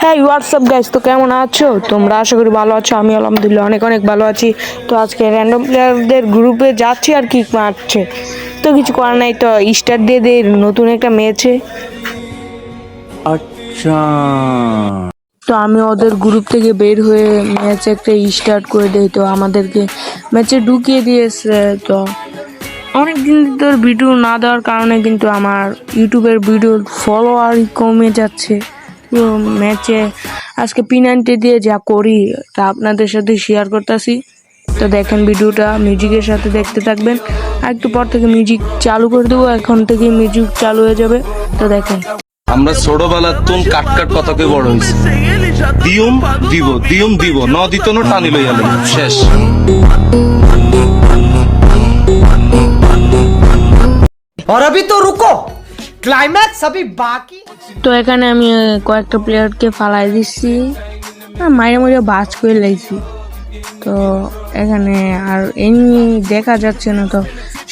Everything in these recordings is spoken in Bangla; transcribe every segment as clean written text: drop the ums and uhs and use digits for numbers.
হ্যাঁ হোয়াটসঅ্যাপ গাইস, তো কেমন আছো তোমরা? আশা করি ভালো আছো। আমি আলহামদুলিল্লাহ অনেক অনেক ভালো আছি। তো আজকে র্যান্ডম প্লেয়ারদের গ্রুপে যাচ্ছি আর কি মারছে, তো কিছু করার নাই, তো স্টার্ট দিয়ে দেই নতুন একটা ম্যাচে। আচ্ছা, তো আমি ওদের গ্রুপ থেকে বের হয়ে ম্যাচ একটা স্টার্ট করে দেই। তো আমাদেরকে ম্যাচে ঢুকিয়ে দিয়েছে। তো অনেকদিন ধরে ভিডিও না দেওয়ার কারণে কিন্তু আমার ইউটিউবের ভিডিও ফলোয়ারই কমে যাচ্ছে। তো ম্যাচে আজকে P90 দিয়ে যা করি তা আপনাদের সাথে শেয়ার করতেছি। তো দেখেন ভিডিওটা মিউজিকের সাথে দেখতে থাকবেন। আর একটু পর থেকে মিউজিক চালু করে দেবো, এখন থেকে মিউজিক চালু হয়ে যাবে। তো দেখেন, আমরা ছোটবেলার তুন কাট কাট কথাকে বড় হয়েছি। দিয়ম দিব দিয়ম দিব ন দিত ন টানি লইয়া লই শেষ। और अभी तो रुको, क्लाइमैक्स अभी बाकी। তো এখানে আমি কয়েকটা প্লেয়ারকে ফালাই দিচ্ছি, মাইরে মাইরে বাজ করে লাইছি। তো এখানে আর এনিমি দেখা যাচ্ছে না, তো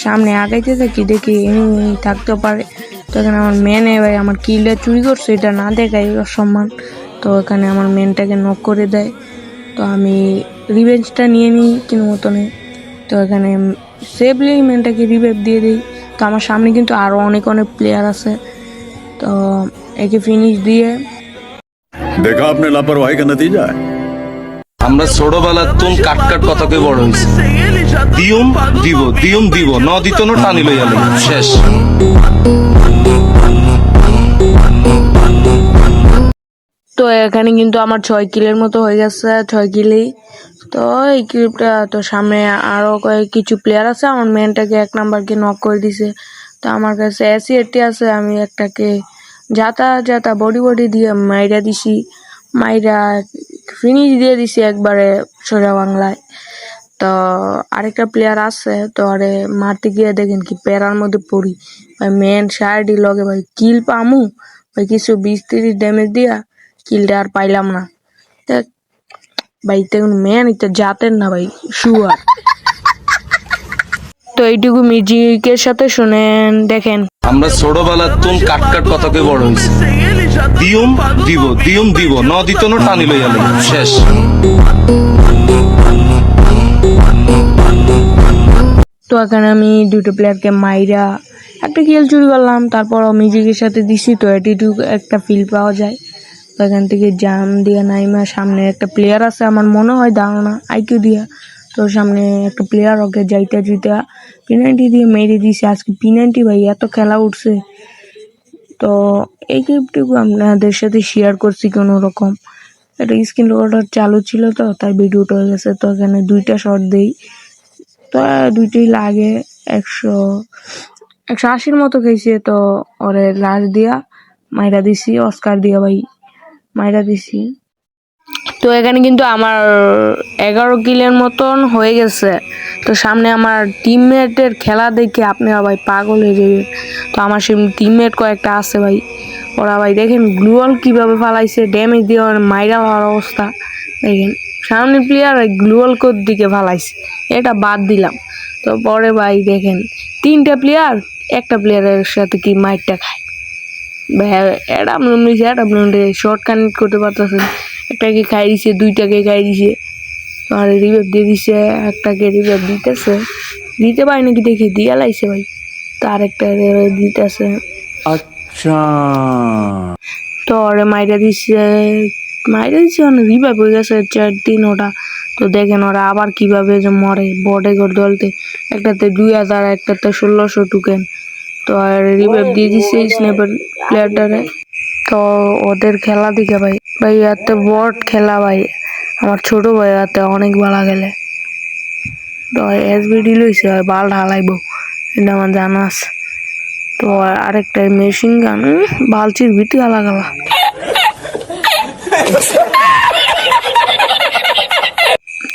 সামনে আগাইতে থাকি, দেখি এনিমি থাকতে পারে। তো এখানে আমার মেনে ভাই আমার কিলটা চুরি করছে, এটা না দেখাই অসম্মান। তো এখানে আমার মেনটাকে নক করে দেয়। তো আমি রিভেঞ্জটা নিয়ে নিই কোনো মতনে। তো এখানে সেভলি মেনটাকে রিভাইভ দিয়ে দিই। তো আমার সামনে কিন্তু আরও অনেক অনেক প্লেয়ার আছে। তো একে ফিনিশ দিয়ে देखा आपने लापरवाही का नतीजा है। আমরা ছোটবেলার তুন কাট কাট কথাকে বড় হয়েছি। দিয়ম দিব দিয়ম দিব ন দিত ন টানি লইয়া লই শেষ। তো এখানে কিন্তু আমার 6 কিলের মতো হয়ে গেছে, 6 কিলেই। তো এই ক্লিপটা তো সামনে আরো কিছু প্লেয়ার আছে, আমার মেনটাকে 1 নাম্বারকে নক করে দিছে। তো আমার কাছে এসি আছে, আমি একটাকে যাতা যাতা বডি দিয়ে মাইরা দিছি, মাইরা ফিনিশ দিয়ে দিছি একবারে সোজা বাংলায়। তো আরেকটা প্লেয়ার আছে, তো আরে মারতে গিয়ে দেখেন কি প্যারার মধ্যে পড়ি ভাই। মেন সাইডই লগে ভাই কিল পামু ভাই, কিছু 20-30 ড্যামেজ দিয়া কিলটা আর পাইলাম না। দেখ ভাই, তেমন মেন এটা জাতের না ভাই, শুয়ার। তো এইটুকু মিউজিকের সাথে শুনেন, দেখেন। আমরা ছোটবেলার তুন কাট কাট কথাকে বড় হয়েছি। দিয়ম দিব দিয়ম দিব ন দিত ন টানি লইয়া লই শেষ। তো এখানে আমি দুটো প্লেয়ারকে মাইরা একটা কিল চুরি করলাম, তারপর মিউজিকের সাথে দিছি। তো এটিটুকু একটা ফিল পাওয়া যায়। তো এখান থেকে জাম দিয়ে নাইমা সামনে একটা প্লেয়ার আছে, আমার মনে হয় ধারণা আইকিউ দিয়া। তো সামনে একটা প্লেয়ার, ওকে যাইতে P90 দিয়ে মেরে দিছে। আজকে P90 ভাই এত খেলা উঠছে। তো এই ক্লিপটুকু আপনাদের সাথে শেয়ার করছি কোনো রকম। একটা স্ক্রিন রেকর্ডার চালু ছিল, তো তাই ভিডিওটা হয়ে গেছে। তো এখানে 2টা শট দেই, তো দুইটাই লাগে। 180-র মতো খেয়েছে। তো ওরে লাশ দিয়া মাইরা দিছি, অস্কার দিয়া ভাই মাইরা দিছি। তো এখানে কিন্তু আমার 11 কিলের মতন হয়ে গেছে। তো সামনে আমার টিমমেটের খেলা দেখে আপনারা ভাই পাগল হয়ে যাবেন। তো আমার সেই টিমমেট কয়েকটা আছে ভাই, ওরা ভাই দেখেন গ্লুয়াল কিভাবে ফালাইছে, ড্যামেজ দিয়ে মাইরা হওয়ার অবস্থা দেখেন। সামনে প্লেয়ার গ্লুয়াল কোড দিকে ফালাইছে, এটা বাদ দিলাম। তো পরে ভাই দেখেন 3টা প্লেয়ার, একটা প্লেয়ারের সাথে কি মাইরটা খায় ভাই। এটা শর্ট কানেক্ট করতে পারতেছে, একটাকে খাই দিছে, 2টাকে খাই দিছে। তো আর রিভাইভ দিয়ে দিছে, একটাকে রিভাইভ দিতে পারি নাকি দেখি দিয়া লাইছে ভাই। তো আরেকটা দিতেছে। আচ্ছা, তো ওরে মাইরা দিছে মানে রিভাইভ হয়ে গেছে 4-3 ওটা। তো দেখেন ওরা আবার কিভাবে যে মরে বডে করে দলতে, একটাতে 2000, একটাতে 1600 টোকেন। তো আর রিভাইভ দিয়ে দিছে স্নাইপার প্লেয়ারটারে। তো ওদের খেলা দিকে ভাই ভাই এত বট খেলা ভাই, আমার ছোট ভাই এত অনেক ভালো খেলে। তো SBD লইছে বাল ঢালাইব, এটা আমার জানা আছে। তো আরেকটা মেশিন গান বালচির ভিতরে আলাগা।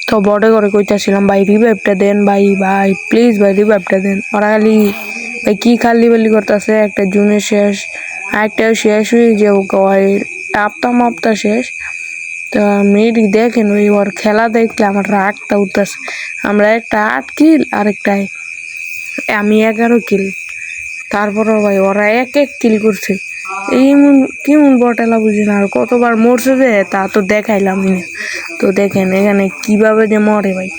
তো বড় করে কইতাছিলাম ভাই রিভাইভটা দেন ভাই, ভাই প্লিজ ভাই রিভাইভটা দেন। ওরা খালি ভাই কি খালি বালি করতেছে, একটা জুনে শেষ, আরেকটা শেষ হয়ে যে টাপতা শেষ। তো মেয়েটি দেখেন ওই ওর খেলা দেখলে আমার রাগটা উঠতেছে। আমরা একটা 8 কিল, আরেকটায় আমি 11 কিল। তারপরও ভাই ওরা এক কিল করছে, কেমন বটেলা বুঝি না, আর কতবার মরছে যে তা তো দেখাইলাম না। তো দেখেন এখানে কিভাবে যে মরে ভাই,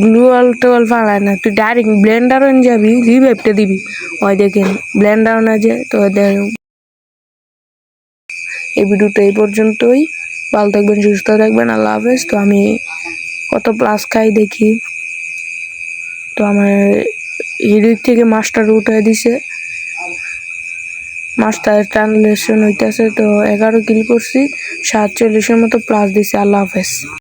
গ্লুয়াল টোয়াল ফালায় না, তুই ডাইরেক্ট ব্লেন্ডার যাবি, রিভাইভটা দিবি। ওই দেখেন ব্লেন্ডার না যে, তো দেখেন এই ভিডিওটা এই পর্যন্তই। ভালো থাকবেন, সুস্থ থাকবেন, আল্লাহ হাফেজ। তো আমি কত প্লাস খাই দেখি। তো আমার হিরোইক থেকে মাস্টার উঠাই দিছে, মাস্টার ট্রানলেশন হইতেছে। তো 11 কিল করছি, 47-এর মতো প্লাস দিছে। আল্লাহ হাফেজ।